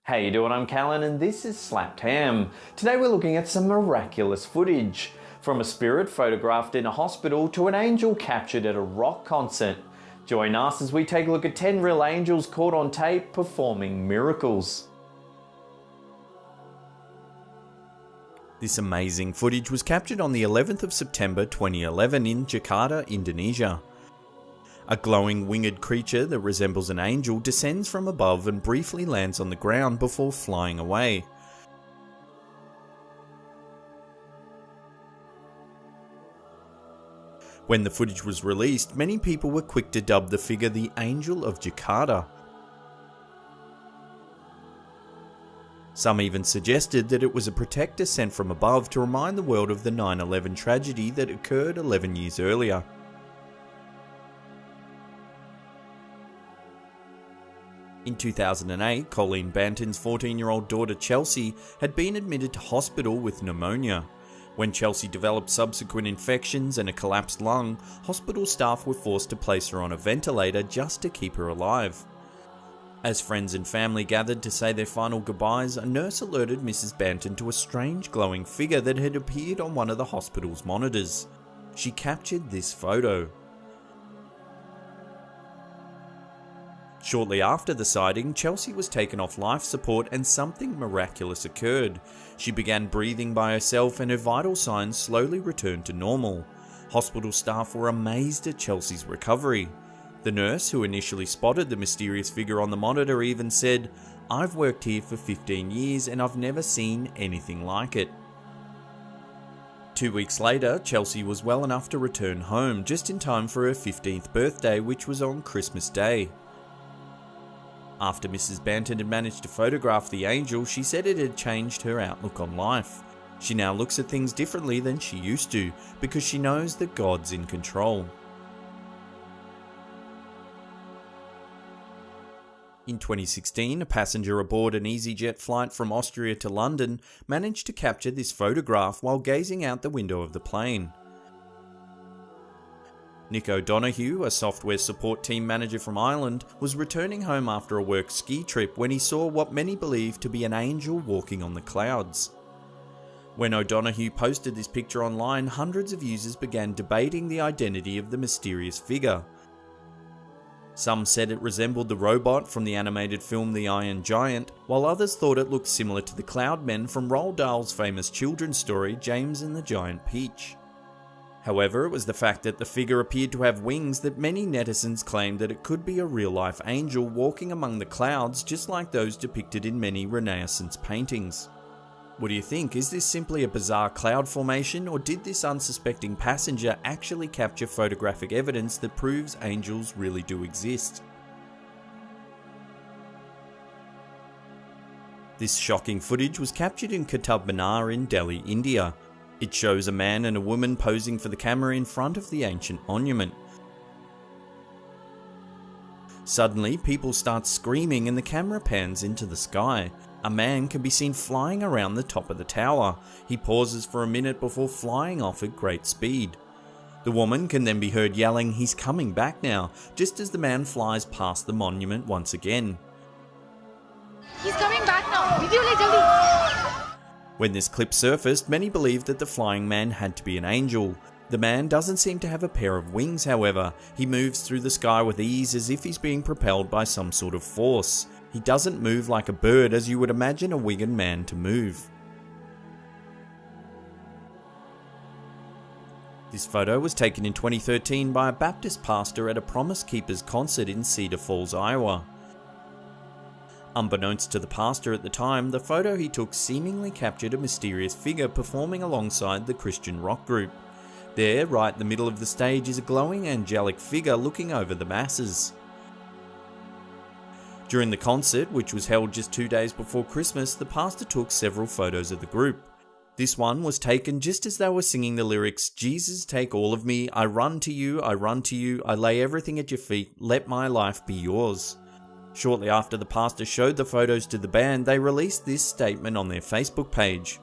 How you doing? I'm Callan and this is Slapped Ham. Today we're looking at some miraculous footage. From a spirit photographed in a hospital to an angel captured at a rock concert. Join us as we take a look at 10 real angels caught on tape performing miracles. This amazing footage was captured on the 11th of September 2011 in Jakarta, Indonesia. A glowing winged creature that resembles an angel descends from above and briefly lands on the ground before flying away. When the footage was released, many people were quick to dub the figure the Angel of Jakarta. Some even suggested that it was a protector sent from above to remind the world of the 9/11 tragedy that occurred 11 years earlier. In 2008, Colleen Banton's 14-year-old daughter Chelsea had been admitted to hospital with pneumonia. When Chelsea developed subsequent infections and a collapsed lung, hospital staff were forced to place her on a ventilator just to keep her alive. As friends and family gathered to say their final goodbyes, a nurse alerted Mrs. Banton to a strange glowing figure that had appeared on one of the hospital's monitors. She captured this photo. Shortly after the sighting, Chelsea was taken off life support and something miraculous occurred. She began breathing by herself and her vital signs slowly returned to normal. Hospital staff were amazed at Chelsea's recovery. The nurse who initially spotted the mysterious figure on the monitor even said, "I've worked here for 15 years and I've never seen anything like it." 2 weeks later, Chelsea was well enough to return home just in time for her 15th birthday, which was on Christmas Day. After Mrs. Banton had managed to photograph the angel, she said it had changed her outlook on life. She now looks at things differently than she used to, because she knows that God's in control. In 2016, a passenger aboard an EasyJet flight from Austria to London managed to capture this photograph while gazing out the window of the plane. Nick O'Donoghue, a software support team manager from Ireland, was returning home after a work ski trip when he saw what many believe to be an angel walking on the clouds. When O'Donoghue posted this picture online, hundreds of users began debating the identity of the mysterious figure. Some said it resembled the robot from the animated film The Iron Giant, while others thought it looked similar to the Cloudmen from Roald Dahl's famous children's story James and the Giant Peach. However, it was the fact that the figure appeared to have wings that many netizens claimed that it could be a real-life angel walking among the clouds just like those depicted in many Renaissance paintings. What do you think? Is this simply a bizarre cloud formation, or did this unsuspecting passenger actually capture photographic evidence that proves angels really do exist? This shocking footage was captured in Qutub Minar in Delhi, India. It shows a man and a woman posing for the camera in front of the ancient monument. Suddenly, people start screaming and the camera pans into the sky. A man can be seen flying around the top of the tower. He pauses for a minute before flying off at great speed. The woman can then be heard yelling, "He's coming back now," just as the man flies past the monument once again. He's coming back now. Video le jaldi. When this clip surfaced, many believed that the flying man had to be an angel. The man doesn't seem to have a pair of wings, however. He moves through the sky with ease as if he's being propelled by some sort of force. He doesn't move like a bird as you would imagine a winged man to move. This photo was taken in 2013 by a Baptist pastor at a Promise Keepers concert in Cedar Falls, Iowa. Unbeknownst to the pastor at the time, the photo he took seemingly captured a mysterious figure performing alongside the Christian rock group. There, right in the middle of the stage, is a glowing angelic figure looking over the masses. During the concert, which was held just 2 days before Christmas, the pastor took several photos of the group. This one was taken just as they were singing the lyrics, "Jesus, take all of me, I run to you, I run to you, I lay everything at your feet, let my life be yours." Shortly after the pastor showed the photos to the band, they released this statement on their Facebook page.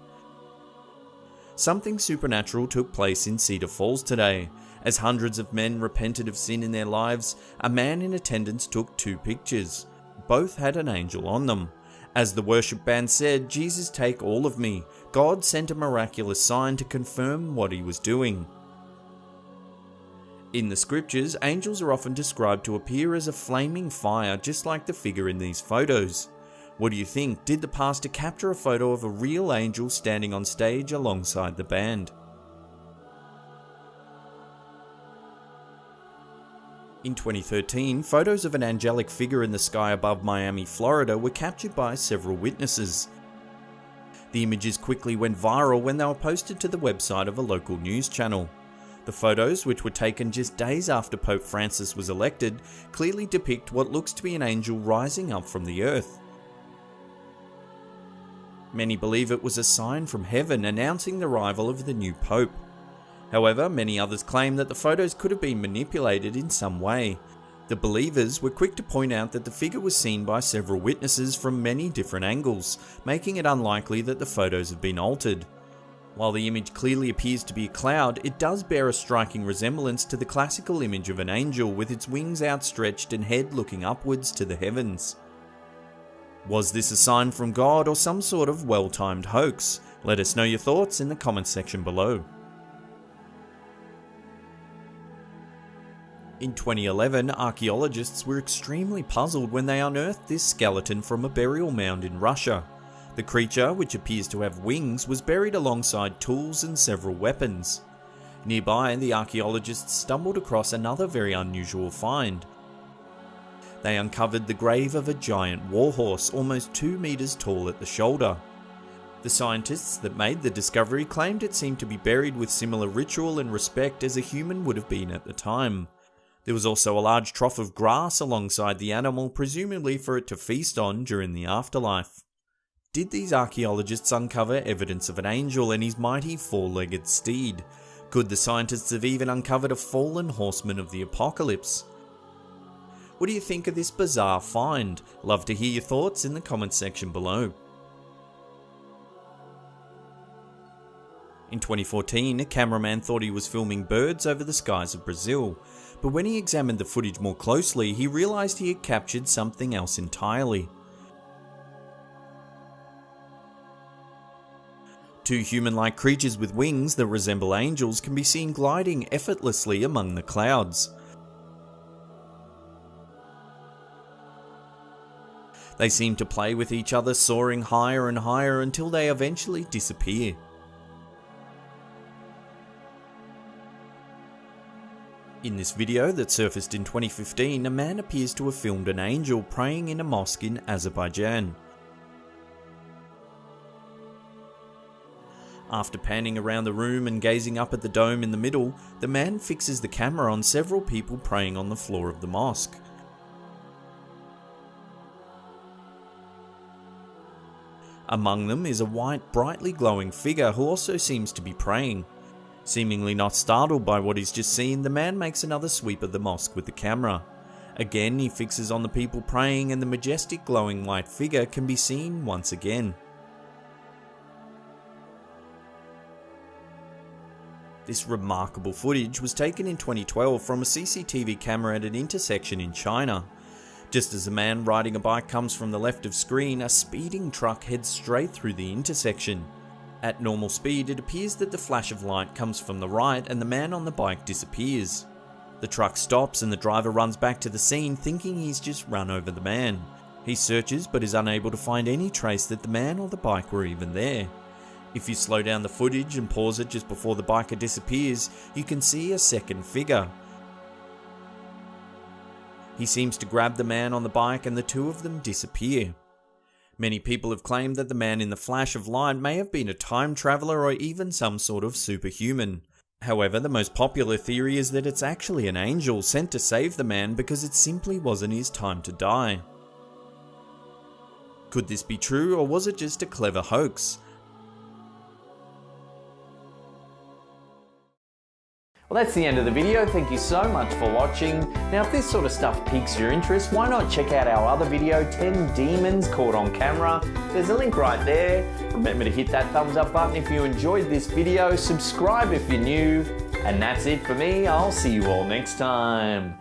Something supernatural took place in Cedar Falls today. As hundreds of men repented of sin in their lives, a man in attendance took 2 pictures. Both had an angel on them. As the worship band said, "Jesus, take all of me." God sent a miraculous sign to confirm what he was doing. In the scriptures, angels are often described to appear as a flaming fire, just like the figure in these photos. What do you think? Did the pastor capture a photo of a real angel standing on stage alongside the band? In 2013, photos of an angelic figure in the sky above Miami, Florida were captured by several witnesses. The images quickly went viral when they were posted to the website of a local news channel. The photos, which were taken just days after Pope Francis was elected, clearly depict what looks to be an angel rising up from the earth. Many believe it was a sign from heaven announcing the arrival of the new Pope. However, many others claim that the photos could have been manipulated in some way. The believers were quick to point out that the figure was seen by several witnesses from many different angles, making it unlikely that the photos have been altered. While the image clearly appears to be a cloud, it does bear a striking resemblance to the classical image of an angel with its wings outstretched and head looking upwards to the heavens. Was this a sign from God or some sort of well-timed hoax? Let us know your thoughts in the comments section below. In 2011, archaeologists were extremely puzzled when they unearthed this skeleton from a burial mound in Russia. The creature, which appears to have wings, was buried alongside tools and several weapons. Nearby, the archaeologists stumbled across another very unusual find. They uncovered the grave of a giant warhorse, almost 2 meters tall at the shoulder. The scientists that made the discovery claimed it seemed to be buried with similar ritual and respect as a human would have been at the time. There was also a large trough of grass alongside the animal, presumably for it to feast on during the afterlife. Did these archaeologists uncover evidence of an angel and his mighty 4-legged steed? Could the scientists have even uncovered a fallen horseman of the apocalypse? What do you think of this bizarre find? Love to hear your thoughts in the comments section below. In 2014, a cameraman thought he was filming birds over the skies of Brazil, but when he examined the footage more closely, he realized he had captured something else entirely. Two human-like creatures with wings that resemble angels can be seen gliding effortlessly among the clouds. They seem to play with each other, soaring higher and higher until they eventually disappear. In this video that surfaced in 2015, a man appears to have filmed an angel praying in a mosque in Azerbaijan. After panning around the room and gazing up at the dome in the middle, the man fixes the camera on several people praying on the floor of the mosque. Among them is a white, brightly glowing figure who also seems to be praying. Seemingly not startled by what he's just seen, the man makes another sweep of the mosque with the camera. Again, he fixes on the people praying and the majestic glowing white figure can be seen once again. This remarkable footage was taken in 2012 from a CCTV camera at an intersection in China. Just as a man riding a bike comes from the left of screen, a speeding truck heads straight through the intersection. At normal speed, it appears that the flash of light comes from the right and the man on the bike disappears. The truck stops and the driver runs back to the scene thinking he's just run over the man. He searches but is unable to find any trace that the man or the bike were even there. If you slow down the footage and pause it just before the biker disappears, you can see a second figure. He seems to grab the man on the bike and the two of them disappear. Many people have claimed that the man in the flash of light may have been a time traveler or even some sort of superhuman. However, the most popular theory is that it's actually an angel sent to save the man because it simply wasn't his time to die. Could this be true, or was it just a clever hoax? Well, that's the end of the video. Thank you so much for watching. Now, if this sort of stuff piques your interest, why not check out our other video, 10 Demons Caught on Camera. There's a link right there. Remember to hit that thumbs up button if you enjoyed this video. Subscribe if you're new. And that's it for me. I'll see you all next time.